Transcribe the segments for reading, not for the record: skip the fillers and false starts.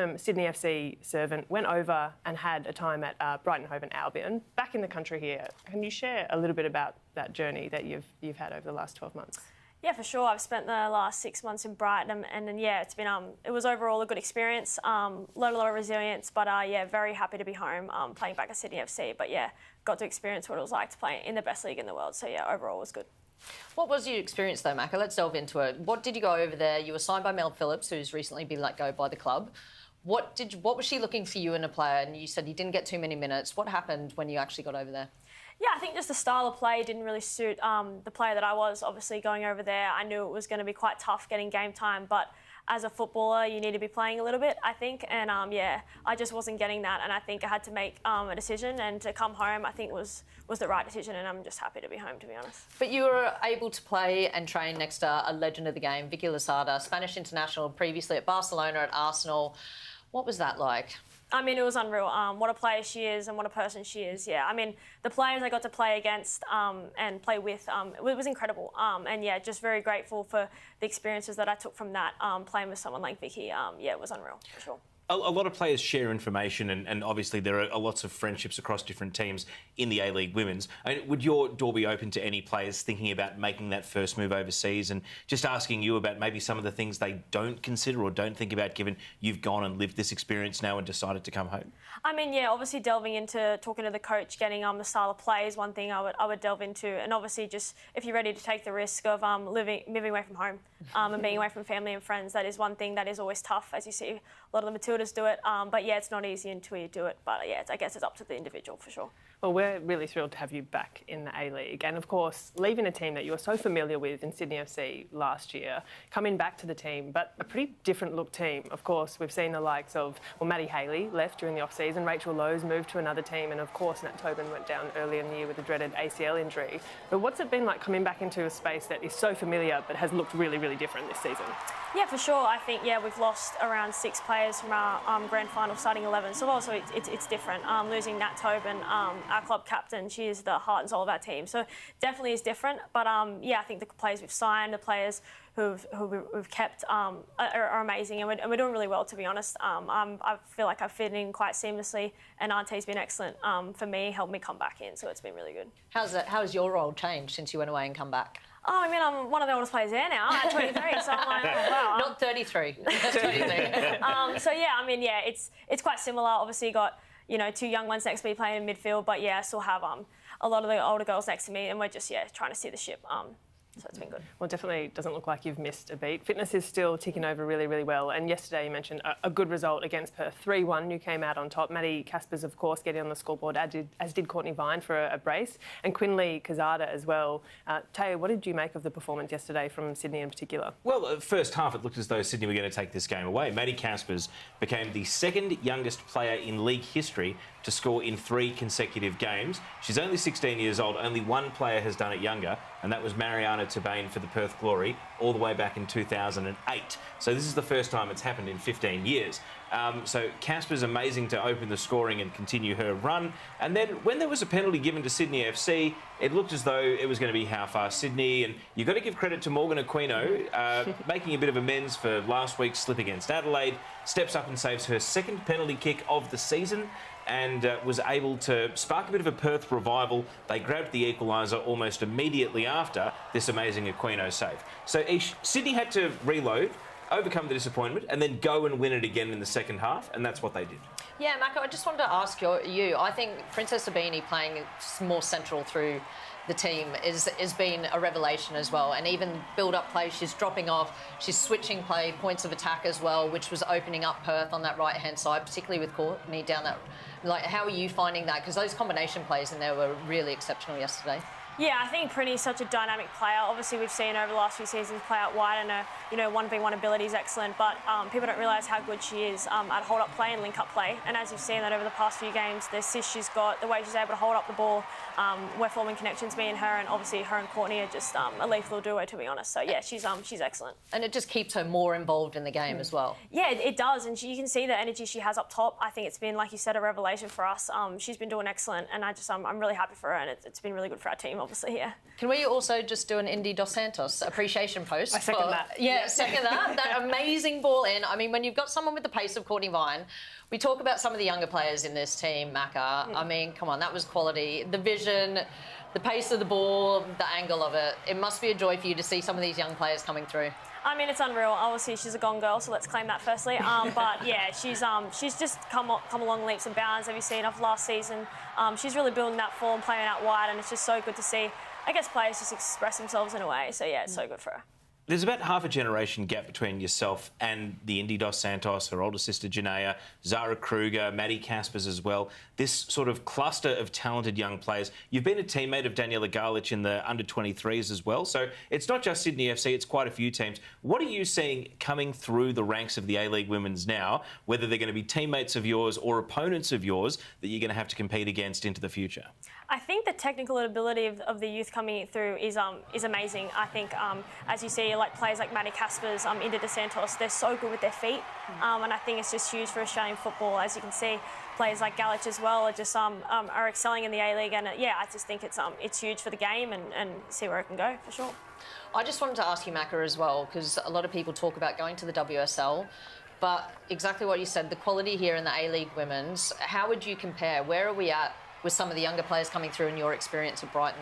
long-term Sydney FC servant, went over and had a time at Brighton Hove and Albion, back in the country here. Can you share a little bit about that journey that you've had over the last 12 months? Yeah, for sure. I've spent the last 6 months in Brighton, and then it's been it was overall a good experience. A lot of resilience, but very happy to be home playing back at Sydney FC. But got to experience what it was like to play in the best league in the world. So overall was good. What was your experience though, Macca? Let's delve into it. What did you go over there? You were signed by Mel Phillips, who's recently been let go by the club. What was she looking for you in a player? And you said you didn't get too many minutes. What happened when you actually got over there? Yeah, I think just the style of play didn't really suit the player that I was. Obviously, going over there, I knew it was going to be quite tough getting game time, but as a footballer, you need to be playing a little bit, I think. And, I just wasn't getting that, and I think I had to make a decision, and to come home, I think was the right decision, and I'm just happy to be home, to be honest. But you were able to play and train next to a legend of the game, Vicky Losada, Spanish international, previously at Barcelona, at Arsenal. What was that like? I mean, it was unreal. What a player she is and what a person she is. Yeah, I mean, the players I got to play against and play with, it was incredible. Just very grateful for the experiences that I took from that, playing with someone like Vicky. It was unreal, for sure. A lot of players share information, and obviously there are lots of friendships across different teams in the A-League Women's. I mean, would your door be open to any players thinking about making that first move overseas, and just asking you about maybe some of the things they don't consider or don't think about, given you've gone and lived this experience now and decided to come home? I mean, obviously delving into talking to the coach, getting the style of play is one thing I would delve into, and obviously just if you're ready to take the risk of moving away from home and being away from family and friends, that is one thing that is always tough, as you see a lot of the Matildas do it. It's not easy until you do it. But I guess it's up to the individual for sure. Well, we're really thrilled to have you back in the A-League. And of course, leaving a team that you were so familiar with in Sydney FC last year, coming back to the team, but a pretty different look team. Of course, we've seen the likes of, Maddie Haley left during the off-season, Rachel Lowe's moved to another team, and of course, Nat Tobin went down early in the year with a dreaded ACL injury. But what's it been like coming back into a space that is so familiar but has looked really, really different this season? Yeah, for sure. I think, we've lost around 6 players from our grand final starting 11. So also it's different. Losing Nat Tobin, our club captain, she is the heart and soul of our team. So definitely is different. But I think the players we've signed, the players who we've kept are amazing, and we're doing really well, to be honest. I feel like I've fit in quite seamlessly, and Auntie's been excellent for me, helped me come back in, so it's been really good. How has your role changed since you went away and come back? Oh, I mean, I'm one of the oldest players there now at 23, so I'm like, oh, wow. Not 33. 23. It's quite similar. Obviously, you got 2 young ones next to me playing in midfield, but I still have a lot of the older girls next to me, and we're just trying to steer the ship. So it's been good. Well, definitely doesn't look like you've missed a beat. Fitness is still ticking over really, really well. And yesterday you mentioned a good result against Perth. 3-1, you came out on top. Maddie Caspers, of course, getting on the scoreboard, as did Courtney Vine for a brace. And Quinley Kazada as well. Taya, what did you make of the performance yesterday from Sydney in particular? Well, first half, it looked as though Sydney were going to take this game away. Maddie Caspers became the second youngest player in league history to score in 3 consecutive games. She's only 16 years old. Only one player has done it younger, and that was Mariana Tabane for the Perth Glory all the way back in 2008. So this is the first time it's happened in 15 years. So Casper's amazing to open the scoring and continue her run. And then when there was a penalty given to Sydney FC, it looked as though it was going to be how far Sydney. And you've got to give credit to Morgan Aquino, making a bit of amends for last week's slip against Adelaide, steps up and saves her second penalty kick of the season, and was able to spark a bit of a Perth revival. They grabbed the equaliser almost immediately after this amazing Aquino save. So Sydney had to reload, overcome the disappointment, and then go and win it again in the second half, and that's what they did. Yeah, Macca, I just wanted to ask you. I think Princess Sabini playing more central through the team has been a revelation as well, and even build-up play, she's dropping off, she's switching play, points of attack as well, which was opening up Perth on that right-hand side, particularly with Courtney down that. Like, how are you finding that? Because those combination plays in there were really exceptional yesterday. Yeah, I think Prinny's such a dynamic player. Obviously, we've seen over the last few seasons play out wide, and her 1v1 ability is excellent. But people don't realise how good she is at hold-up play and link-up play. And as you've seen that over the past few games, the assist she's got, the way she's able to hold up the ball, we're forming connections, me and her, and obviously her and Courtney are just a lethal duo, to be honest. So yeah, she's excellent. And it just keeps her more involved in the game as well. Yeah, it does, and you can see the energy she has up top. I think it's been, like you said, a revelation for us. She's been doing excellent, and I'm really happy for her, and it's been really good for our team, obviously, yeah. Can we also just do an Indy Dos Santos appreciation post? I second that. Yeah, second that. That amazing ball in. I mean, when you've got someone with the pace of Courtney Vine, we talk about some of the younger players in this team, Macca. I mean, come on, that was quality. The vision, the pace of the ball, the angle of it. It must be a joy for you to see some of these young players coming through. I mean, it's unreal. Obviously, she's a gone girl, so let's claim that firstly. But yeah, she's just come along leaps and bounds. Have you seen of last season? She's really building that form, playing out wide, and it's just so good to see, I guess, players just express themselves in a way. So yeah, it's so good for her. There's about half a generation gap between yourself and the Indy Dos Santos, her older sister Janaea, Zara Kruger, Maddie Caspers as well. This sort of cluster of talented young players. You've been a teammate of Daniela Garlich in the under-23s as well, so it's not just Sydney FC, it's quite a few teams. What are you seeing coming through the ranks of the A-League Women's now, whether they're going to be teammates of yours or opponents of yours that you're going to have to compete against into the future? I think the technical ability of the youth coming through is amazing. I think, as you see, like players like Maddie Caspers, Indy Dos Santos, they're so good with their feet, and I think it's just huge for Australian football. As you can see, players like Garlich as well are just are excelling in the A-League, and yeah, I just think it's huge for the game and see where it can go for sure. I just wanted to ask you, Macca, as well, because a lot of people talk about going to the WSL. But exactly what you said, the quality here in the A-League Women's, how would you compare? Where are we at with some of the younger players coming through in your experience at Brighton?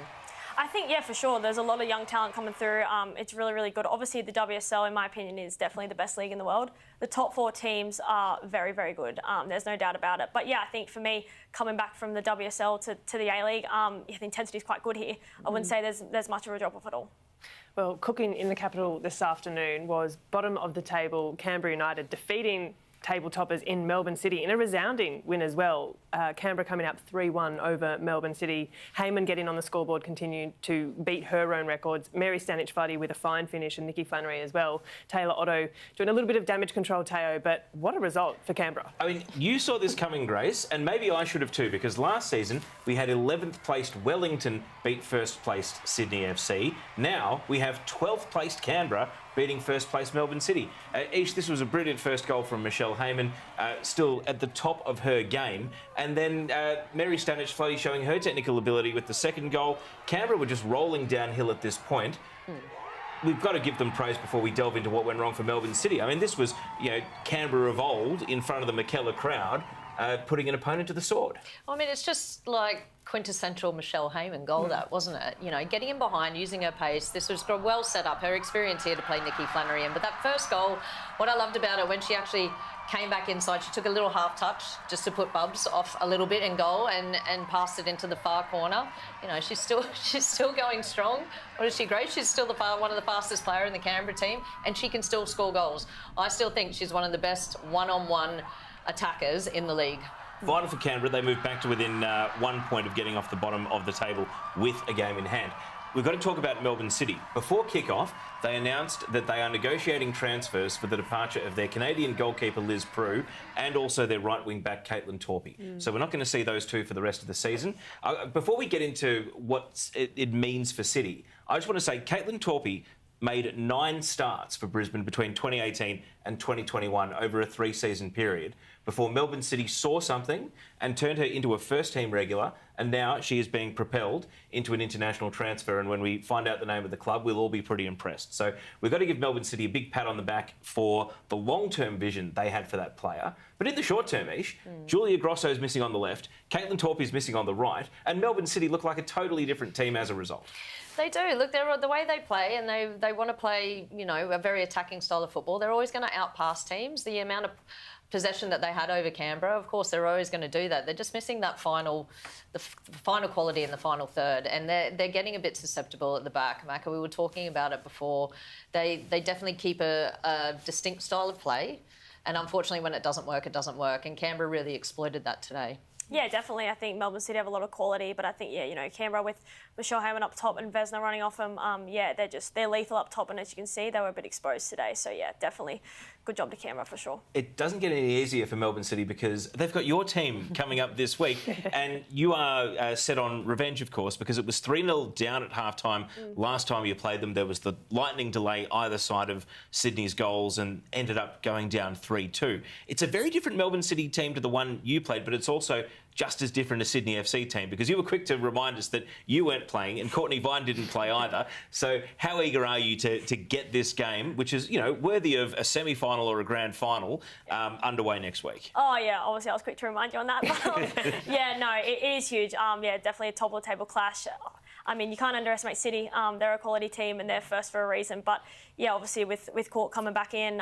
I think, yeah, for sure. There's a lot of young talent coming through. It's really, really good. Obviously, the WSL, in my opinion, is definitely the best league in the world. The top 4 teams are very, very good. There's no doubt about it. But, yeah, I think for me, coming back from the WSL to the A-League, the intensity is quite good here. I wouldn't say there's much of a drop-off at all. Well, cooking in the capital this afternoon was bottom of the table Canberra United defeating table toppers in Melbourne City in a resounding win as well. Canberra coming up 3-1 over Melbourne City. Heyman getting on the scoreboard continued to beat her own records. Mary Stanich-Fuddy with a fine finish and Nikki Flannery as well. Taylor Otto doing a little bit of damage control, Teo, but what a result for Canberra. I mean, you saw this coming, Grace, and maybe I should have too, because last season we had 11th placed Wellington beat first placed Sydney FC. Now we have 12th placed Canberra beating first place Melbourne City. This was a brilliant first goal from Michelle Heyman, still at the top of her game. And then Mary Stanich-Fuddy showing her technical ability with the second goal. Canberra were just rolling downhill at this point. We've got to give them praise before we delve into what went wrong for Melbourne City. I mean, this was, Canberra of old in front of the McKellar crowd, putting an opponent to the sword. I mean, it's just like quintessential Michelle Heyman goal, that, wasn't it? Getting in behind, using her pace. This was well set up. Her experience here to play Nikki Flannery in. But that first goal, what I loved about it, when she actually came back inside, she took a little half touch just to put Bubs off a little bit in goal and passed it into the far corner. She's still going strong. What is she, great? She's still one of the fastest player in the Canberra team, and she can still score goals. I still think she's one of the best one-on-one attackers in the league. Vital for Canberra, they moved back to within 1 point of getting off the bottom of the table with a game in hand. We've got to talk about Melbourne City. Before kick-off, they announced that they are negotiating transfers for the departure of their Canadian goalkeeper Liz Prue and also their right-wing back Caitlin Torpey. So we're not going to see those two for the rest of the season. Before we get into what it means for City, I just want to say Caitlin Torpey made 9 starts for Brisbane between 2018 and 2021 over a 3-season period before Melbourne City saw something and turned her into a first-team regular, and now she is being propelled into an international transfer, and when we find out the name of the club, we'll all be pretty impressed. So we've got to give Melbourne City a big pat on the back for the long-term vision they had for that player. But in the short term, Ish, Julia Grosso's missing on the left, Caitlin Torpey's missing on the right, and Melbourne City look like a totally different team as a result. They do. Look, the way they play, and they want to play, a very attacking style of football. They're always going to outpass teams. The amount of possession that they had over Canberra, of course, they're always going to do that. They're just missing that final quality in the final third, and they're getting a bit susceptible at the back. Macca, we were talking about it before. They definitely keep a distinct style of play, and unfortunately, when it doesn't work, it doesn't work. And Canberra really exploited that today. Yeah, definitely. I think Melbourne City have a lot of quality, but I think, Canberra with Michelle Heyman up top and Vesna running off them, they're lethal up top, and as you can see, they were a bit exposed today. So, yeah, definitely good job to Canberra for sure. It doesn't get any easier for Melbourne City because they've got your team coming up this week, and you are set on revenge, of course, because it was 3-0 down at half-time last time you played them. There was the lightning delay either side of Sydney's goals and ended up going down 3-2. It's a very different Melbourne City team to the one you played, but it's also just as different a Sydney FC team, because you were quick to remind us that you weren't playing and Courtney Vine didn't play either. So how eager are you to get this game, which is, you know, worthy of a semi-final or a grand final, underway next week? Oh, yeah, obviously I was quick to remind you on that. But, yeah, no, it is huge. Yeah, definitely a top-of-the-table clash. I mean, you can't underestimate City. They're a quality team and they're first for a reason. But, yeah, obviously with Court coming back in,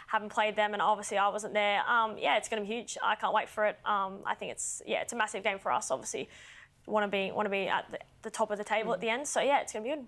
haven't played them and obviously I wasn't there. Yeah, it's going to be huge. I can't wait for it. I think it's a massive game for us, obviously. Want to be at the top of the table at the end. So, yeah, it's going to be good.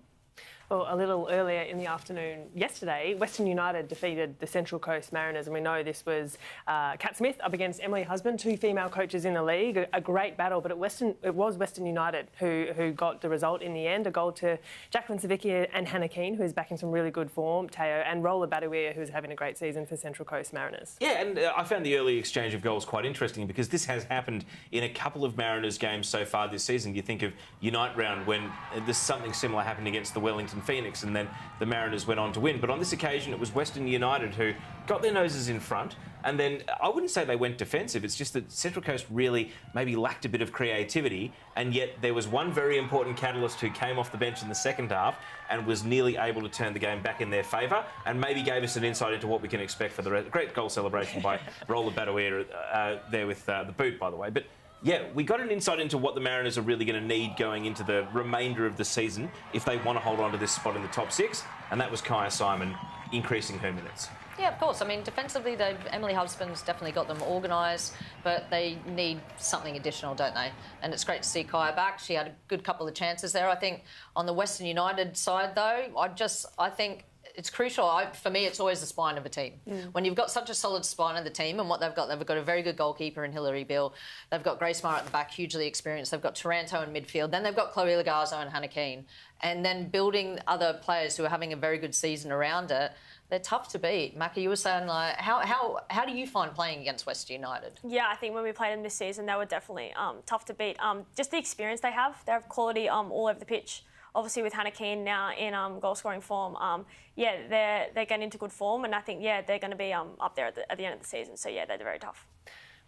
Well, a little earlier in the afternoon yesterday, Western United defeated the Central Coast Mariners, and we know this was Kat Smith up against Emily Husband, two female coaches in the league. A great battle, but it was Western United who got the result in the end. A goal to Jacqueline Savicki and Hannah Keane, who's back in some really good form, Teo, and Rolla Badawia, who's having a great season for Central Coast Mariners. Yeah, and I found the early exchange of goals quite interesting because this has happened in a couple of Mariners games so far this season. You think of Unite Round when there's something similar happened against the Wellington Phoenix, and then the Mariners went on to win. But on this occasion, it was Western United who got their noses in front, and then I wouldn't say they went defensive. It's just that Central Coast really maybe lacked a bit of creativity, and yet there was one very important catalyst who came off the bench in the second half and was nearly able to turn the game back in their favour, and maybe gave us an insight into what we can expect for the rest. Great goal celebration by Rolla Badawia there with the boot, by the way. But yeah, we got an insight into what the Mariners are really going to need going into the remainder of the season if they want to hold on to this spot in the top six, and that was Kaya Simon increasing her minutes. Yeah, of course. I mean, defensively, Emily Husband's definitely got them organised, but they need something additional, don't they? And it's great to see Kaya back. She had a good couple of chances there. I think on the Western United side, though, I think it's crucial. For me, it's always the spine of a team. When you've got such a solid spine of the team, and what they've got a very good goalkeeper in Hilary Bill. They've got Grace Maher at the back, hugely experienced. They've got Taranto in midfield. Then they've got Chloe Lagazo and Hannah Keane. And then building other players who are having a very good season around it. They're tough to beat. Macca, you were saying, like, how do you find playing against Western United? Yeah, I think when we played them this season, they were definitely tough to beat. Just the experience they have quality all over the pitch. Obviously, with Hannah Keane now in goal-scoring form, yeah, they're getting into good form, and I think, yeah, they're going to be up there at the end of the season. So, yeah, they're very tough.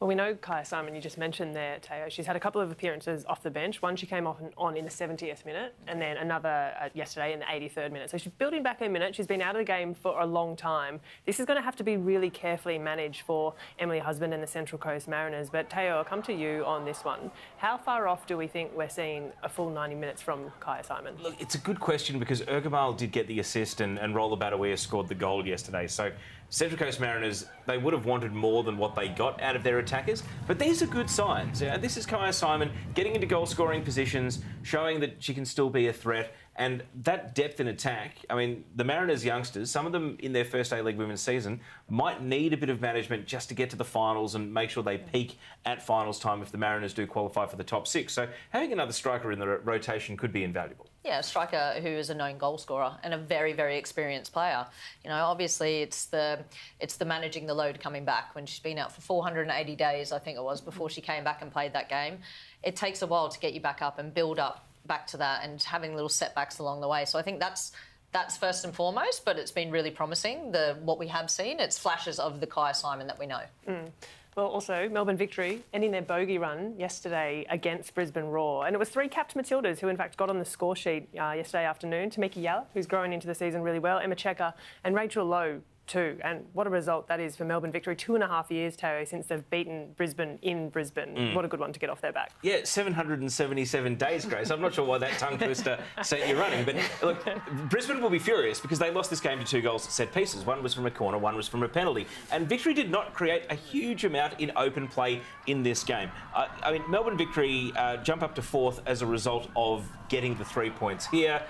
Well, we know Kaya Simon, you just mentioned there, Teo. She's had a couple of appearances off the bench. One, she came off and on in the 70th minute, and then another yesterday in the 83rd minute. So she's building back her minute. She's been out of the game for a long time. This is going to have to be really carefully managed for Emily Husband and the Central Coast Mariners. But Teo, I'll come to you on this one. How far off do we think we're seeing a full 90 minutes from Kaya Simon? Look, it's a good question because Ergamal did get the assist and Rolla Badawia scored the goal yesterday. So Central Coast Mariners, they would have wanted more than what they got out of their attackers, but these are good signs. This is Kaya Simon getting into goal-scoring positions, showing that she can still be a threat, and that depth in attack. I mean, the Mariners youngsters, some of them in their first A-League women's season, might need a bit of management just to get to the finals and make sure they peak at finals time if the Mariners do qualify for the top six. So having another striker in the rotation could be invaluable. Yeah, a striker who is a known goal scorer and a very, very experienced player. You know, obviously it's the managing the load coming back. When she's been out for 480 days, I think it was, before she came back and played that game. It takes a while to get you back up and build up back to that, and having little setbacks along the way. So I think that's first and foremost, but it's been really promising. What we have seen, it's flashes of the Kaya Simon that we know. Well, also, Melbourne Victory ending their bogey run yesterday against Brisbane Roar. And it was three capped Matildas who, in fact, got on the score sheet yesterday afternoon. Tamika Yalla, who's growing into the season really well, Emma Checker and Rachel Lowe too. And what a result that is for Melbourne Victory. 2.5 years, Teo, since they've beaten Brisbane in Brisbane. What a good one to get off their back. Yeah, 777 days, Grace. I'm not sure why that tongue twister set you running. But look, Brisbane will be furious because they lost this game to 2 goals at set pieces. One was from a corner, one was from a penalty. And Victory did not create a huge amount in open play in this game. I mean, Melbourne Victory jump up to 4th as a result of getting the 3 points here.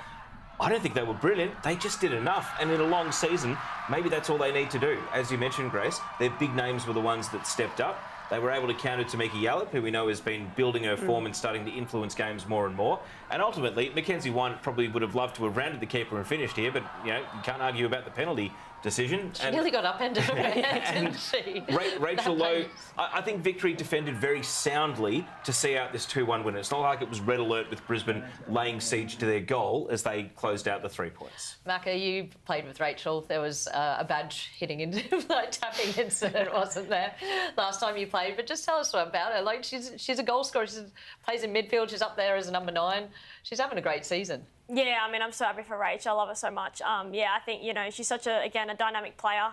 I don't think they were brilliant. They just did enough. And in a long season, maybe that's all they need to do. As you mentioned, Grace, their big names were the ones that stepped up. They were able to counter Tamika Yallop, who we know has been building her form and starting to influence games more and more. And ultimately, Mackenzie probably would have loved to have rounded the keeper and finished here, but you know, you can't argue about the penalty decision. She nearly got upended, didn't she? Rachel Lowe, I think Victory defended very soundly to see out this 2-1 win. It's not like it was red alert with Brisbane laying siege to their goal as they closed out the 3 points. Macca, you played with Rachel. There was a badge hitting into, like, tapping incident, wasn't there, last time you played? But just tell us about her. Like, she's a goal scorer. She plays in midfield. She's up there as a number 9. She's having a great season. Yeah, I mean, I'm so happy for Rach. I love her so much. I think, she's such a dynamic player,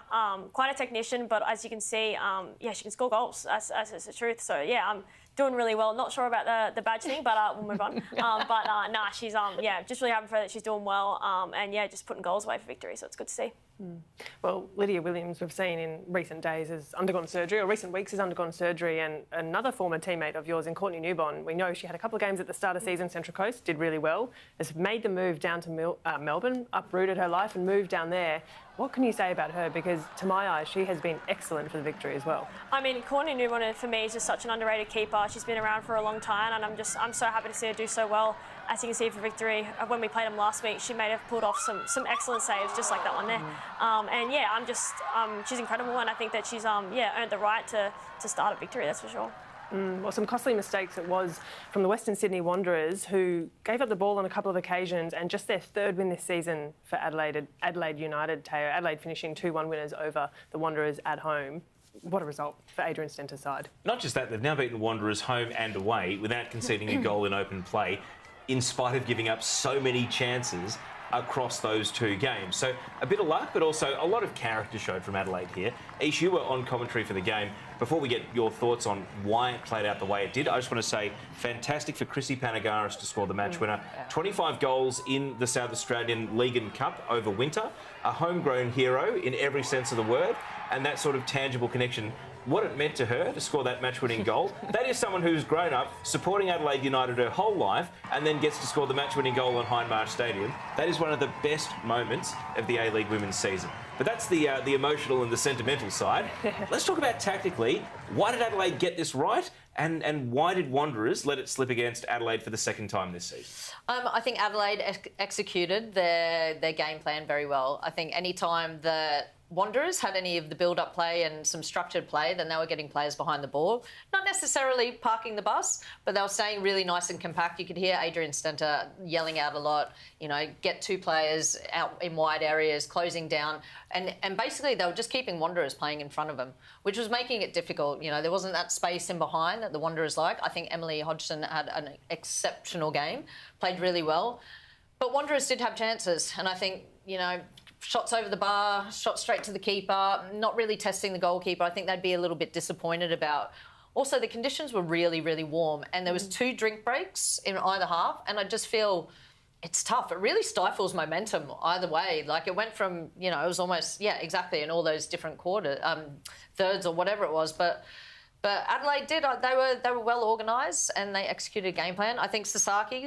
quite a technician, but as you can see, she can score goals. That's the truth. So, I'm doing really well. Not sure about the badge thing, but we'll move on. She's, just really happy for her that she's doing well just putting goals away for Victory, so it's good to see. Well, Lydia Williams, we've seen in recent days, has undergone surgery, or recent weeks has undergone surgery, and another former teammate of yours in Courtney Newbon, we know she had a couple of games at the start of season, Central Coast, did really well, has made the move down to Melbourne, uprooted her life and moved down there. What can you say about her? Because to my eyes, she has been excellent for the Victory as well. I mean, Courtney Newbon for me is just such an underrated keeper. She's been around for a long time, and I'm so happy to see her do so well. As you can see for Victory, when we played them last week, she may have pulled off some excellent saves, just like that one there. She's incredible, and I think that she's earned the right to start at Victory, that's for sure. Well, some costly mistakes it was from the Western Sydney Wanderers, who gave up the ball on a couple of occasions, and just their 3rd win this season for Adelaide United, Teo. Adelaide finishing 2-1 winners over the Wanderers at home. What a result for Adrian Stenter's side. Not just that, they've now beaten Wanderers home and away without conceding a goal in open play, in spite of giving up so many chances across those 2 games. So a bit of luck, but also a lot of character showed from Adelaide here. Ish, you were on commentary for the game. Before we get your thoughts on why it played out the way it did, I just want to say fantastic for Chrissy Panagaris to score the match winner. 25 goals in the South Australian League and Cup over winter. A homegrown hero in every sense of the word, and that sort of tangible connection. What it meant to her to score that match-winning goal, that is someone who's grown up supporting Adelaide United her whole life and then gets to score the match-winning goal on Hindmarsh Stadium. That is one of the best moments of the A-League women's season. But that's the emotional and the sentimental side. Let's talk about tactically. Why did Adelaide get this right? And why did Wanderers let it slip against Adelaide for the 2nd time this season? I think Adelaide executed their game plan very well. I think any time that Wanderers had any of the build-up play and some structured play, then they were getting players behind the ball. Not necessarily parking the bus, but they were staying really nice and compact. You could hear Adrian Stenter yelling out a lot, get 2 players out in wide areas, closing down. And basically they were just keeping Wanderers playing in front of them, which was making it difficult. There wasn't that space in behind that the Wanderers like. I think Emily Hodgson had an exceptional game, played really well. But Wanderers did have chances, and I think, shots over the bar, shots straight to the keeper, not really testing the goalkeeper. I think they'd be a little bit disappointed about. Also, the conditions were really, really warm, and there was 2 drink breaks in either half, and I just feel it's tough. It really stifles momentum either way. Like, it went from, it was almost, exactly, in all those different thirds or whatever it was, But Adelaide did. They were well organised and they executed a game plan. I think Sasaki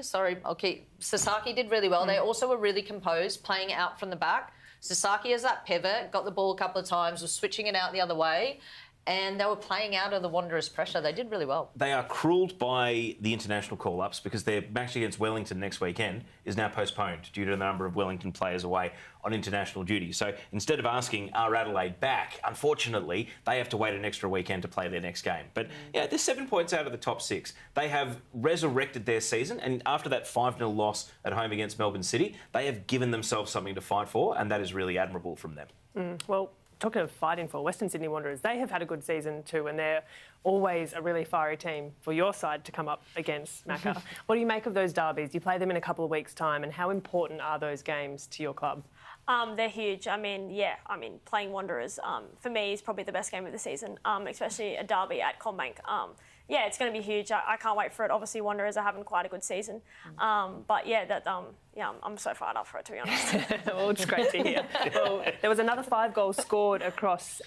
did really well. They also were really composed, playing out from the back. Sasaki as that pivot, got the ball a couple of times, was switching it out the other way, and they were playing out of the Wanderers' pressure. They did really well. They are cruelled by the international call-ups because their match against Wellington next weekend is now postponed due to the number of Wellington players away on international duty. So instead of asking, are Adelaide back, unfortunately, they have to wait an extra weekend to play their next game. But they're 7 points out of the top 6. They have resurrected their season, and after that 5-0 loss at home against Melbourne City, they have given themselves something to fight for, and that is really admirable from them. Well, talking of fighting for Western Sydney Wanderers, they have had a good season too, and they're always a really fiery team for your side to come up against, Macca. What do you make of those derbies? You play them in a couple of weeks' time, and how important are those games to your club? They're huge. Playing Wanderers, for me, is probably the best game of the season, especially a derby at CommBank. It's going to be huge. I can't wait for it. Obviously, Wanderers are having quite a good season. I'm so fired up for it, to be honest. Well, it's great to hear. Well, there was another 5 goals scored across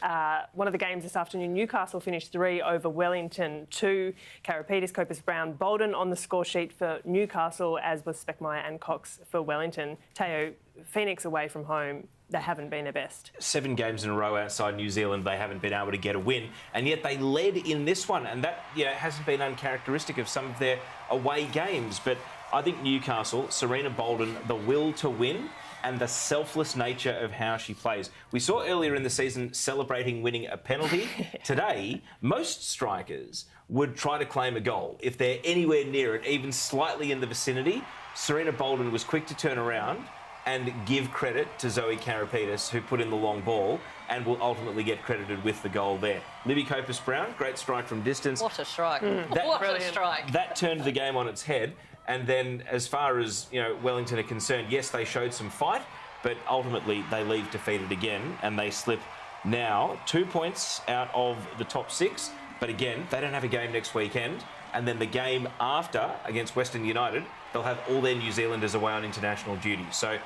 one of the games this afternoon. Newcastle finished 3 over Wellington 2. Karapetis, Copus Brown, Bolden on the score sheet for Newcastle, as was Speckmeyer and Cox for Wellington. Teo, Phoenix away from home, they haven't been their best. 7 games in a row outside New Zealand, they haven't been able to get a win, and yet they led in this one, and that hasn't been uncharacteristic of some of their away games. But I think Newcastle, Serena Bolden, the will to win, and the selfless nature of how she plays. We saw earlier in the season celebrating winning a penalty. Today, most strikers would try to claim a goal. If they're anywhere near it, even slightly in the vicinity, Serena Bolden was quick to turn around and give credit to Zoe Karapetis, who put in the long ball and will ultimately get credited with the goal there. Libby Copus-Brown, great strike from distance. What a strike. What a strike. That turned the game on its head. And then as far as, Wellington are concerned, yes, they showed some fight, but ultimately they leave defeated again and they slip now 2 points out of the top 6. But again, they don't have a game next weekend. And then the game after against Western United, they'll have all their New Zealanders away on international duty. So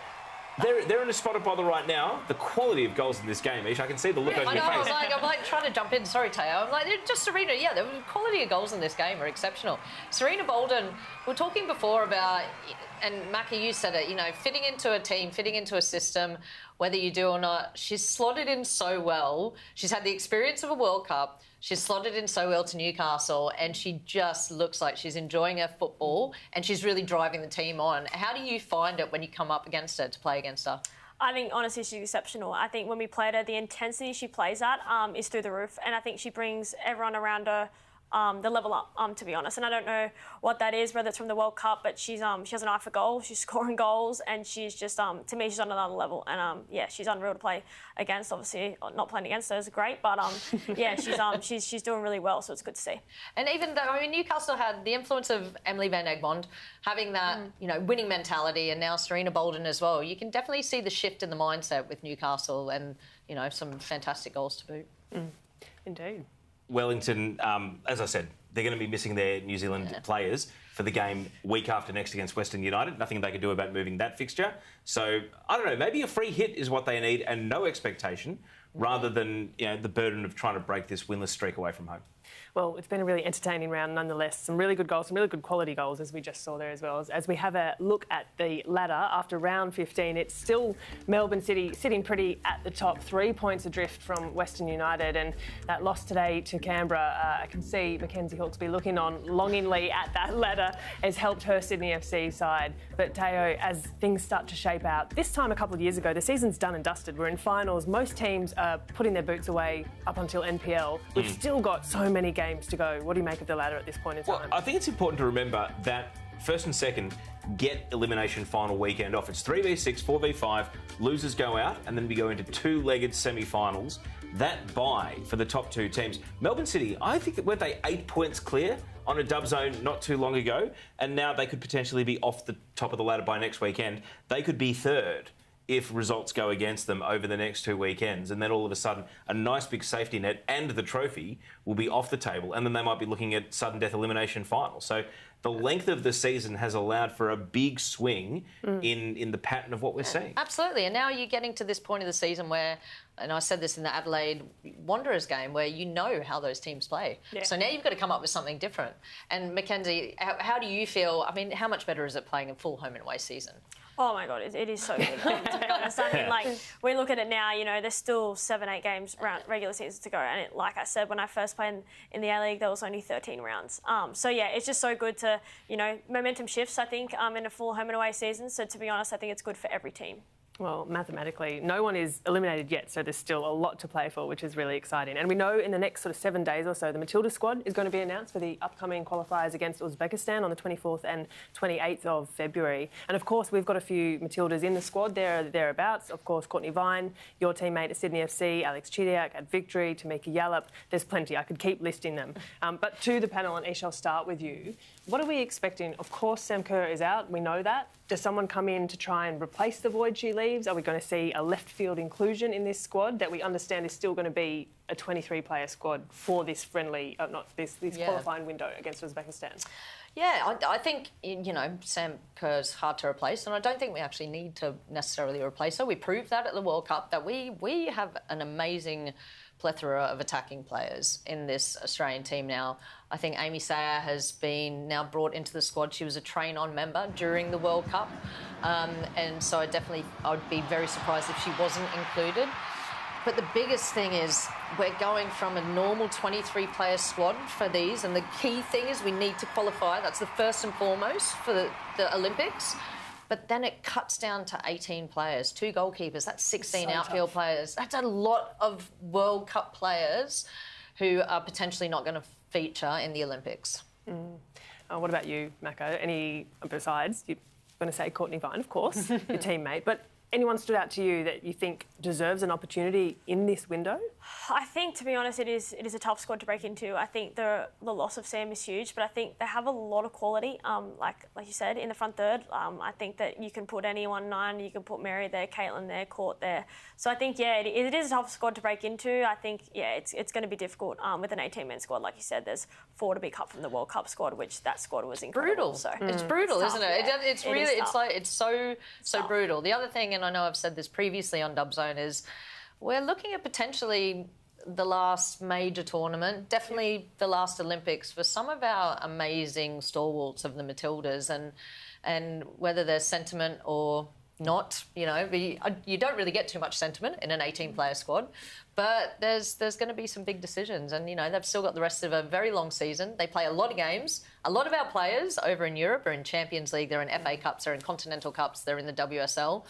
they're in a spot of bother right now. The quality of goals in this game, Ish, I can see the look on your face. I'm like trying to jump in. Sorry, Teo. I'm like, just Serena. Yeah, the quality of goals in this game are exceptional. Serena Bolden, we were talking before about, and Mackie, you said it, fitting into a team, fitting into a system, whether you do or not. She's slotted in so well. She's had the experience of a World Cup. She's slotted in so well to Newcastle, and she just looks like she's enjoying her football and she's really driving the team on. How do you find it when you come up against her, to play against her? I think, honestly, she's exceptional. I think when we played her, the intensity she plays at is through the roof, and I think she brings everyone around her the level up, to be honest. And I don't know what that is, whether it's from the World Cup, but she has an eye for goals. She's scoring goals, and she's just, to me, she's on another level. And yeah, she's unreal to play against. Obviously, not playing against her is great, but yeah, she's doing really well, so it's good to see. And even though, Newcastle had the influence of Emily Van Egmond, having that, winning mentality, and now Serena Bolden as well. You can definitely see the shift in the mindset with Newcastle, and some fantastic goals to boot. Indeed. Wellington, as I said, they're going to be missing their New Zealand players for the game week after next against Western United. Nothing they could do about moving that fixture. So, I don't know, maybe a free hit is what they need and no expectation rather than the burden of trying to break this winless streak away from home. Well, it's been a really entertaining round nonetheless. Some really good goals, some really good quality goals, as we just saw there as well. As we have a look at the ladder after round 15, it's still Melbourne City sitting pretty at the top, 3 points adrift from Western United, and that loss today to Canberra, I can see Mackenzie Hawkesby looking on longingly at that ladder, has helped her Sydney FC side. But Teo, as things start to shape out, this time a couple of years ago, the season's done and dusted. We're in finals. Most teams are putting their boots away up until NPL. We've still got so many games to go. What do you make of the ladder at this point in time? Well, I think it's important to remember that first and second get elimination final weekend off. It's 3v6, 4v5, losers go out, and then we go into two-legged semi-finals. That bye for the top two teams. Melbourne City, I think that weren't they 8 points clear on a dub zone not too long ago, and now they could potentially be off the top of the ladder by next weekend. They could be third if results go against them over the next 2 weekends, and then all of a sudden a nice big safety net and the trophy will be off the table, and then they might be looking at sudden death elimination final. So the length of the season has allowed for a big swing in the pattern of what we're seeing. Absolutely, and now you're getting to this point of the season where, and I said this in the Adelaide Wanderers game, where you know how those teams play. Yeah. So now you've got to come up with something different. And Mackenzie, how do you feel? I mean, how much better is it playing a full home and away season? Oh my God, it is so good. To be honest, I mean, we look at it now. There's still 7-8 games around regular season to go, and like I said, when I first played in the A League, there was only 13 rounds. So yeah, it's just so good to momentum shifts. I think in a full home and away season. So to be honest, I think it's good for every team. Well, mathematically, no one is eliminated yet, so there's still a lot to play for, which is really exciting. And we know in the next sort of 7 days or so, the Matildas squad is going to be announced for the upcoming qualifiers against Uzbekistan on the 24th and 28th of February. And of course, we've got a few Matildas in the squad thereabouts. Of course, Courtney Vine, your teammate at Sydney FC, Alex Chidiac at Victory, Tamika Yallop. There's plenty. I could keep listing them. But to the panel, and Ish, I'll start with you. What are we expecting? Of course, Sam Kerr is out. We know that. Does someone come in to try and replace the void she leaves? Are we going to see a left field inclusion in this squad that we understand is still going to be a 23-player squad for this friendly, this qualifying window against Uzbekistan? Yeah, I think, Sam Kerr's hard to replace, and I don't think we actually need to necessarily replace her. We proved that at the World Cup, that we have an amazing plethora of attacking players in this Australian team now. I think Amy Sayer has been now brought into the squad. She was a train-on member during the World Cup, and so I would be very surprised if she wasn't included. But the biggest thing is we're going from a normal 23-player squad for these, and the key thing is we need to qualify. That's the first and foremost for the Olympics. but then it cuts down to 18 players, 2 goalkeepers, that's 16 So outfield tough. players. That's a lot of World Cup players who are potentially not going to feature in the Olympics. What about you, Mako? Any, besides, you're going to say Courtney Vine, of course, your teammate, but anyone stood out to you that you think deserves an opportunity in this window? I think, to be honest, it is a tough squad to break into. I think the loss of Sam is huge, but I think they have a lot of quality. Like you said, in the front third, I think that you can put anyone 9, you can put Mary there, Caitlin there, Court there. So I think, yeah, it is a tough squad to break into. I think, yeah, it's going to be difficult with an 18-man squad. Like you said, there's 4 to be cut from the World Cup squad, which that squad was incredible. Brutal. So It's brutal, it's isn't tough, it? yeah. It's It really, is it's tough. like, it's so tough. brutal. The other thing, and I know I've said this previously on Dub Zone, is we're looking at potentially the last major tournament, definitely the last Olympics, for some of our amazing stalwarts of the Matildas, and whether there's sentiment or not, you know, you don't really get too much sentiment in an 18-player squad, but there's going to be some big decisions, and, you know, they've still got the rest of a very long season. They play a lot of games. A lot of our players over in Europe are in Champions League, they're in FA Cups, they're in Continental Cups, they're in the WSL.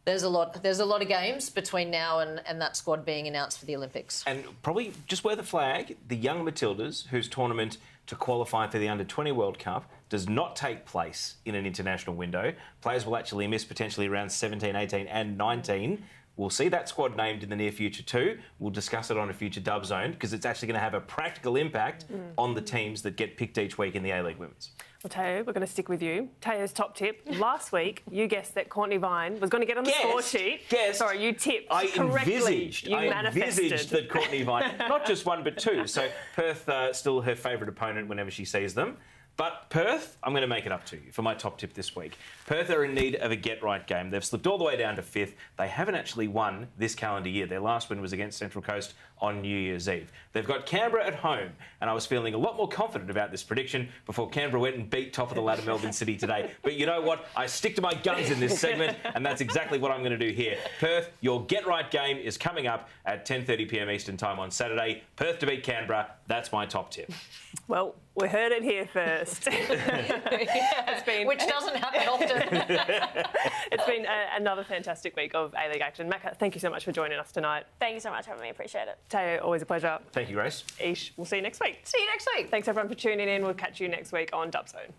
There's a lot of games between now and that squad being announced for the Olympics. And probably just wear the flag, the young Matildas, whose tournament to qualify for the Under-20 World Cup does not take place in an international window. Players will actually miss potentially around 17, 18 and 19. We'll see that squad named in the near future too. We'll discuss it on a future Dub Zone because it's actually going to have a practical impact on the teams that get picked each week in the A-League Women's. Well, Teo, we're going to stick with you. Teo's top tip. Last week, you guessed that Courtney Vine was going to get on the score sheet. Sorry, you tipped I correctly. envisaged that Courtney Vine, not just 1 but 2. So Perth still her favourite opponent whenever she sees them. But Perth, I'm going to make it up to you for my top tip this week. Perth are in need of a get-right game. They've slipped all the way down to 5th. They haven't actually won this calendar year. Their last win was against Central Coast on New Year's Eve. They've got Canberra at home, and I was feeling a lot more confident about this prediction before Canberra went and beat top of the ladder Melbourne City today. But you know what? I stick to my guns in this segment, and that's exactly what I'm going to do here. Perth, your get-right game is coming up at 10:30 p.m. Eastern Time on Saturday. Perth to beat Canberra. That's my top tip. Well, we heard it here first. Which doesn't happen often. It's been another fantastic week of A-League action. Maka, thank you so much for joining us tonight. Thank you so much for having me. Appreciate it. Teo, always a pleasure. Thank you, Grace. Ish, we'll see you next week. See you next week. Thanks everyone for tuning in. We'll catch you next week on Dub Zone.